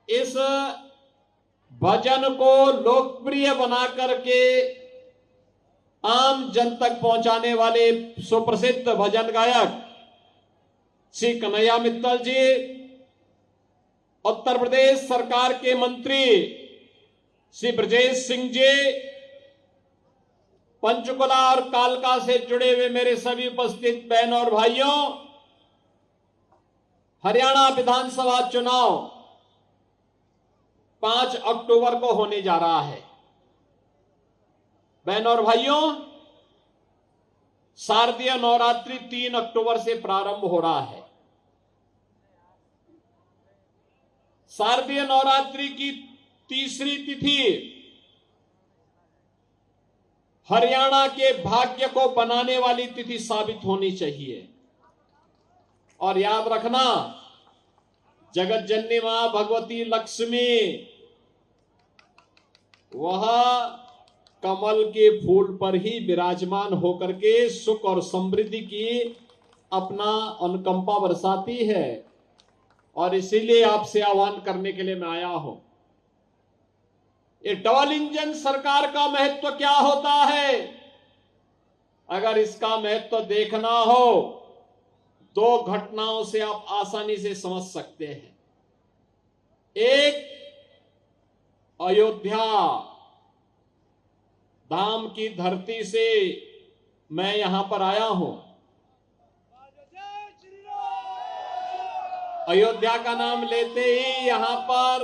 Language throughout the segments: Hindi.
इस भजन को लोकप्रिय बना करके आम जन तक पहुंचाने वाले सुप्रसिद्ध भजन गायक श्री कन्हैया मित्तल जी, उत्तर प्रदेश सरकार के मंत्री श्री ब्रजेश सिंह जी, पंचकुला और कालका से जुड़े हुए मेरे सभी उपस्थित बहन और भाइयों, हरियाणा विधानसभा चुनाव 5 अक्टूबर को होने जा रहा है। बहन और भाइयों, शारदीय नवरात्रि 3 अक्टूबर से प्रारंभ हो रहा है। शारदीय नवरात्रि की तीसरी तिथि हरियाणा के भाग्य को बनाने वाली तिथि साबित होनी चाहिए। और याद रखना, जगत जननी मां भगवती लक्ष्मी वह कमल के फूल पर ही विराजमान होकर के सुख और समृद्धि की अपना अनुकंपा बरसाती है। और इसीलिए आपसे आह्वान करने के लिए मैं आया हूं। ये डबल इंजन सरकार का महत्व क्या होता है? अगर इसका महत्व देखना हो, 2 घटनाओं से आप आसानी से समझ सकते हैं। एक, अयोध्या धाम की धरती से मैं यहां पर आया हूं। अयोध्या का नाम लेते ही यहां पर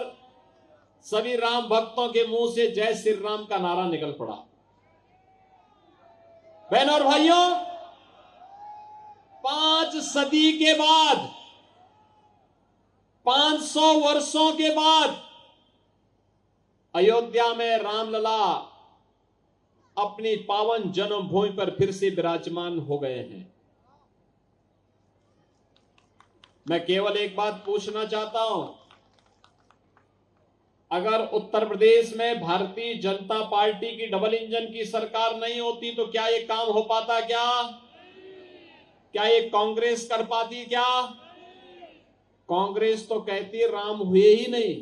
सभी राम भक्तों के मुंह से जय श्री राम का नारा निकल पड़ा। बहन और भाइयों, 5 सदी के बाद, 500 वर्षों के बाद अयोध्या में रामलला अपनी पावन जन्मभूमि पर फिर से विराजमान हो गए हैं। मैं केवल एक बात पूछना चाहता हूं, अगर उत्तर प्रदेश में भारतीय जनता पार्टी की डबल इंजन की सरकार नहीं होती तो क्या ये काम हो पाता? क्या ये कांग्रेस कर पाती? क्या कांग्रेस तो कहती राम हुए ही नहीं।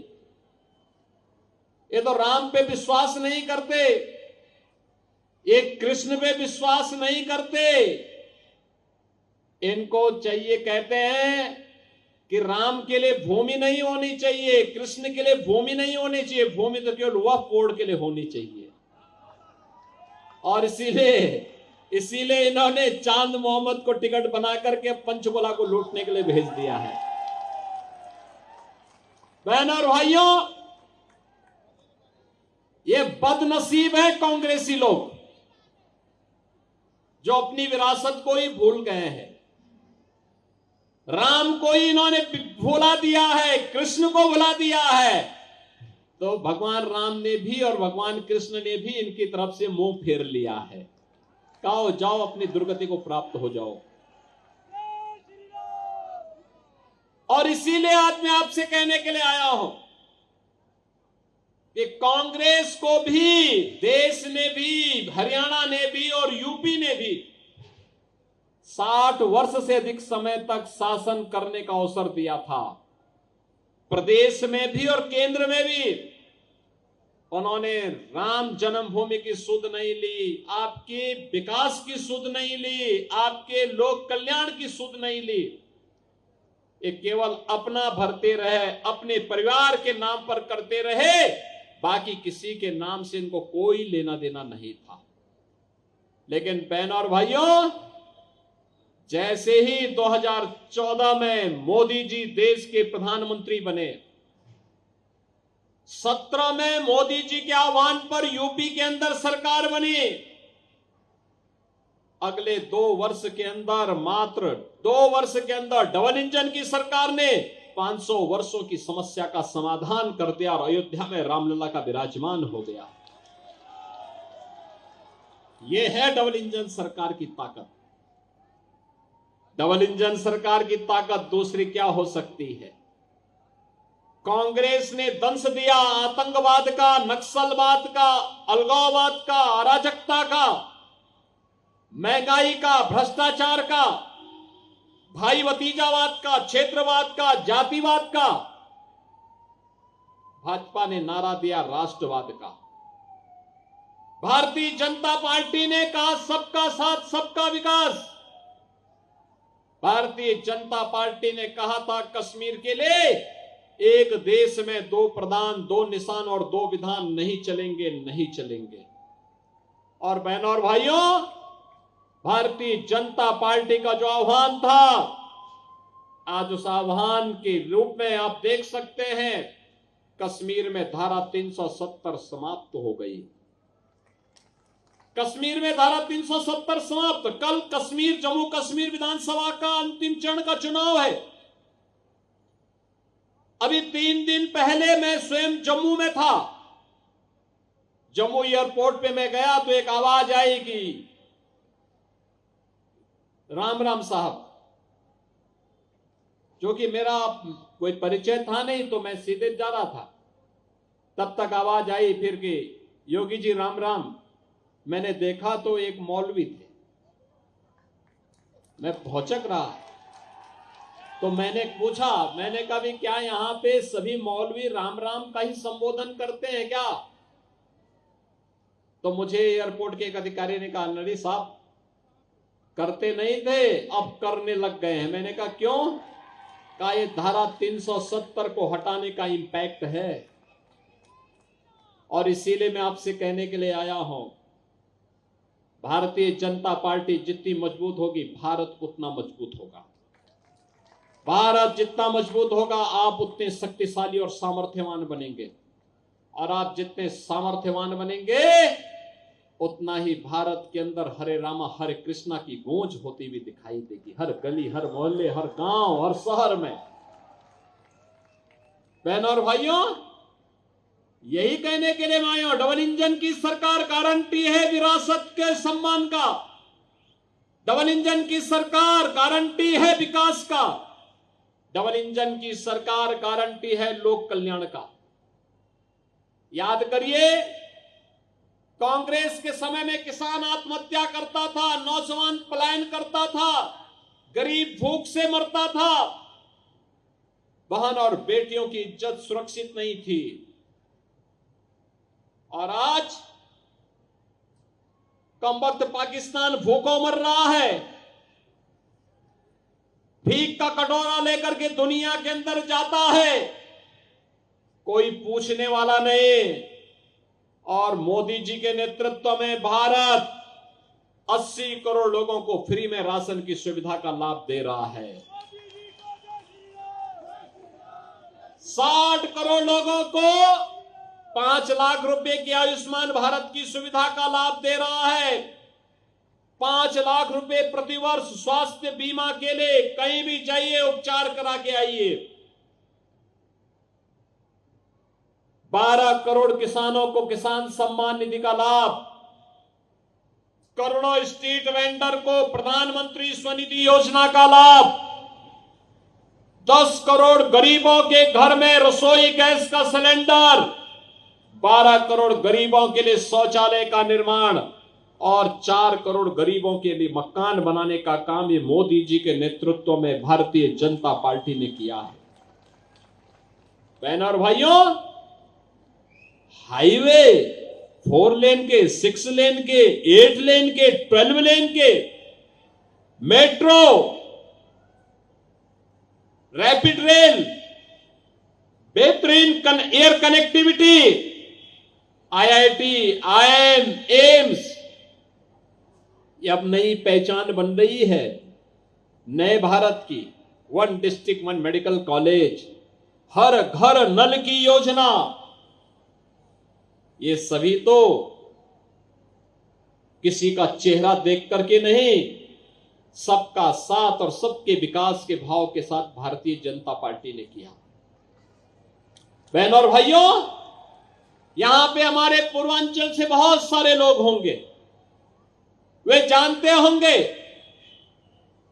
ये तो राम पे विश्वास नहीं करते, ये कृष्ण पे विश्वास नहीं करते। इनको चाहिए, कहते हैं कि राम के लिए भूमि नहीं होनी चाहिए, कृष्ण के लिए भूमि नहीं होनी चाहिए, भूमि तो केवल वह कोड के लिए होनी चाहिए। और इसीलिए इन्होंने चांद मोहम्मद को टिकट बना करके पंचकुला को लूटने के लिए भेज दिया है। बहन और भाइयों, ये बदनसीब है कांग्रेसी लोग जो अपनी विरासत को ही भूल गए हैं। राम को ही इन्होंने भुला दिया है, कृष्ण को भुला दिया है। तो भगवान राम ने भी और भगवान कृष्ण ने भी इनकी तरफ से मुंह फेर लिया है। कहो जाओ, अपनी दुर्गति को प्राप्त हो जाओ। और इसीलिए आज मैं आपसे कहने के लिए आया हूं कि कांग्रेस को भी, देश ने भी, हरियाणा ने भी और यूपी ने भी 60 वर्ष से अधिक समय तक शासन करने का अवसर दिया था। प्रदेश में भी और केंद्र में भी उन्होंने राम जन्मभूमि की सुध नहीं ली, आपके विकास की सुध नहीं ली, आपके लोक कल्याण की सुध नहीं ली। ये केवल अपना भरते रहे, अपने परिवार के नाम पर करते रहे, बाकी किसी के नाम से इनको कोई लेना देना नहीं था। लेकिन बहन और भाइयों, जैसे ही 2014 में मोदी जी देश के प्रधानमंत्री बने, 17 में मोदी जी के आह्वान पर यूपी के अंदर सरकार बनी। अगले 2 वर्ष के अंदर, मात्र 2 वर्ष के अंदर डबल इंजन की सरकार ने 500 वर्षों की समस्या का समाधान कर दिया और अयोध्या में रामलला का विराजमान हो गया। यह है डबल इंजन सरकार की ताकत। डबल इंजन सरकार की ताकत दूसरी क्या हो सकती है? कांग्रेस ने दंश दिया आतंकवाद का, नक्सलवाद का, अलगाववाद का, अराजकता का, महंगाई का, भ्रष्टाचार का, भाई भतीजावाद का, क्षेत्रवाद का, जातिवाद का। भाजपा ने नारा दिया राष्ट्रवाद का। भारतीय जनता पार्टी ने कहा सबका साथ सबका विकास। भारतीय जनता पार्टी ने कहा था कश्मीर के लिए एक देश में दो प्रधान, दो निशान और दो विधान नहीं चलेंगे, नहीं चलेंगे। और बहनों और भाइयों, भारतीय जनता पार्टी का जो आह्वान था, आज उस आह्वान के रूप में आप देख सकते हैं कश्मीर में धारा 370 समाप्त हो गई। कश्मीर में धारा 370 समाप्त। कल कश्मीर, जम्मू कश्मीर विधानसभा का अंतिम चरण का चुनाव है। अभी 3 दिन पहले मैं स्वयं जम्मू में था। जम्मू एयरपोर्ट पे मैं गया तो एक आवाज आई कि राम राम साहब, जो कि मेरा कोई परिचय था नहीं, तो मैं सीधे जा रहा था। तब तक आवाज आई फिर कि योगी जी राम राम। मैंने देखा तो एक मौलवी थे। मैं भौचक रहा, तो मैंने पूछा, मैंने कहा भी क्या यहां पे सभी मौलवी राम राम का ही संबोधन करते हैं क्या? तो मुझे एयरपोर्ट के एक अधिकारी ने कहा नरी साहब करते नहीं थे, अब करने लग गए हैं। मैंने कहा क्यों? कहा ये धारा 370 को हटाने का इंपैक्ट है, और इसीलिए मैं आपसे कहने के लिए आया हूं, भारतीय जनता पार्टी जितनी मजबूत होगी भारत उतना मजबूत होगा। भारत जितना मजबूत होगा आप उतने शक्तिशाली और सामर्थ्यवान बनेंगे, और आप जितने सामर्थ्यवान बनेंगे उतना ही भारत के अंदर हरे रामा हरे कृष्णा की गूंज होती हुई दिखाई देगी, हर गली, हर मोहल्ले, हर गांव, हर शहर में। बहनों और भाइयों, यही कहने के लिए मैं आया हूं, डबल इंजन की सरकार गारंटी है विरासत के सम्मान का। डबल इंजन की सरकार गारंटी है विकास का। डबल इंजन की सरकार गारंटी है लोक कल्याण का। याद करिए, कांग्रेस के समय में किसान आत्महत्या करता था, नौजवान पलायन करता था, गरीब भूख से मरता था, बहन और बेटियों की इज्जत सुरक्षित नहीं थी। और आज कमबख्त पाकिस्तान भूखों मर रहा है, भीख का कटोरा लेकर के दुनिया के अंदर जाता है, कोई पूछने वाला नहीं। और मोदी जी के नेतृत्व में भारत 80 करोड़ लोगों को फ्री में राशन की सुविधा का लाभ दे रहा है। 60 करोड़ लोगों को 5 लाख रुपए की आयुष्मान भारत की सुविधा का लाभ दे रहा है। 5 लाख रुपए प्रतिवर्ष स्वास्थ्य बीमा के लिए, कहीं भी जाइए उपचार करा के आइए। 12 करोड़ किसानों को किसान सम्मान निधि का लाभ, करोड़ों स्ट्रीट वेंडर को प्रधानमंत्री स्वनिधि योजना का लाभ, 10 करोड़ गरीबों के घर में रसोई गैस का सिलेंडर, 12 करोड़ गरीबों के लिए शौचालय का निर्माण, और 4 करोड़ गरीबों के लिए मकान बनाने का काम ये मोदी जी के नेतृत्व में भारतीय जनता पार्टी ने किया है। बहनों और भाइयों, हाईवे 4 लेन के, 6 लेन के, 8 लेन के, 12 लेन के, मेट्रो, रैपिड रेल, बेहतरीन air connectivity, IIT, IIM, AIIMS, ये अब नई पहचान बन रही है नए भारत की। 1 डिस्ट्रिक्ट 1 मेडिकल कॉलेज, हर घर नल की योजना, ये सभी तो किसी का चेहरा देख करके नहीं, सबका साथ और सबके विकास के भाव के साथ भारतीय जनता पार्टी ने किया। बहनों और भाइयों, यहां पे हमारे पूर्वांचल से बहुत सारे लोग होंगे, वे जानते होंगे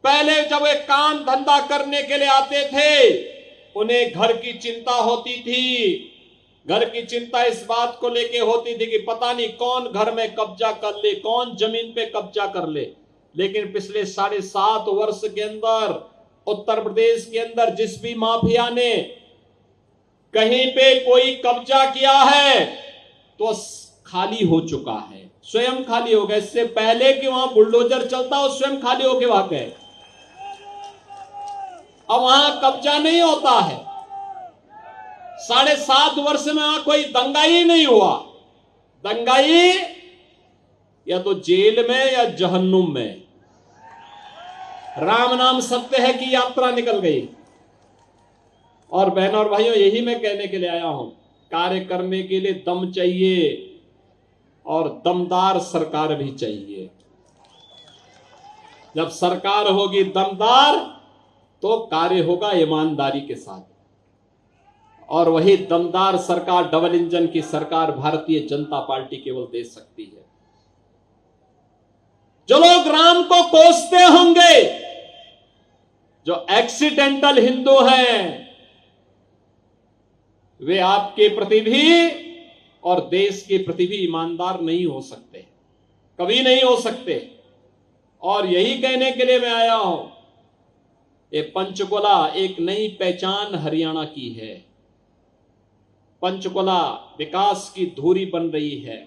पहले जब वे काम धंधा करने के लिए आते थे, उन्हें घर की चिंता होती थी। घर की चिंता इस बात को लेके होती थी कि पता नहीं कौन घर में कब्जा कर ले, कौन जमीन पे कब्जा कर ले। लेकिन पिछले 7.5 वर्ष के अंदर उत्तर प्रदेश के अंदर जिस भी माफिया ने कहीं पे कोई कब्जा किया है तो खाली हो चुका है, स्वयं खाली हो गया। इससे पहले कि वहां बुलडोजर चलता वो स्वयं खाली होके वहां गए। अब वहां कब्जा नहीं होता है। 7.5 वर्ष में वहां कोई दंगाई नहीं हुआ। दंगाई या तो जेल में या जहन्नुम में। राम नाम सत्य है की यात्रा निकल गई। और बहनों और भाइयों, यही मैं कहने के लिए आया हूं, कार्य करने के लिए दम चाहिए और दमदार सरकार भी चाहिए। जब सरकार होगी दमदार तो कार्य होगा ईमानदारी के साथ। और वही दमदार सरकार, डबल इंजन की सरकार भारतीय जनता पार्टी केवल दे सकती है। जो लोग राम को कोसते होंगे, जो एक्सीडेंटल हिंदू हैं, वे आपके प्रति भी और देश के प्रति भी ईमानदार नहीं हो सकते, कभी नहीं हो सकते। और यही कहने के लिए मैं आया हूं, ये पंचकुला एक नई पहचान हरियाणा की है। पंचकुला विकास की धुरी बन रही है।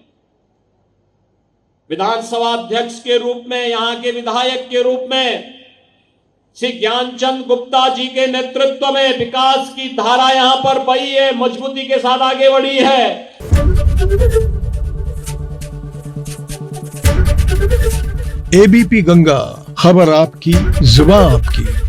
विधानसभा अध्यक्ष के रूप में, यहां के विधायक के रूप में श्री ज्ञानचंद गुप्ता जी के नेतृत्व में विकास की धारा यहां पर बही है, मजबूती के साथ आगे बढ़ी है। एबीपी गंगा, खबर आपकी, जुबान आपकी।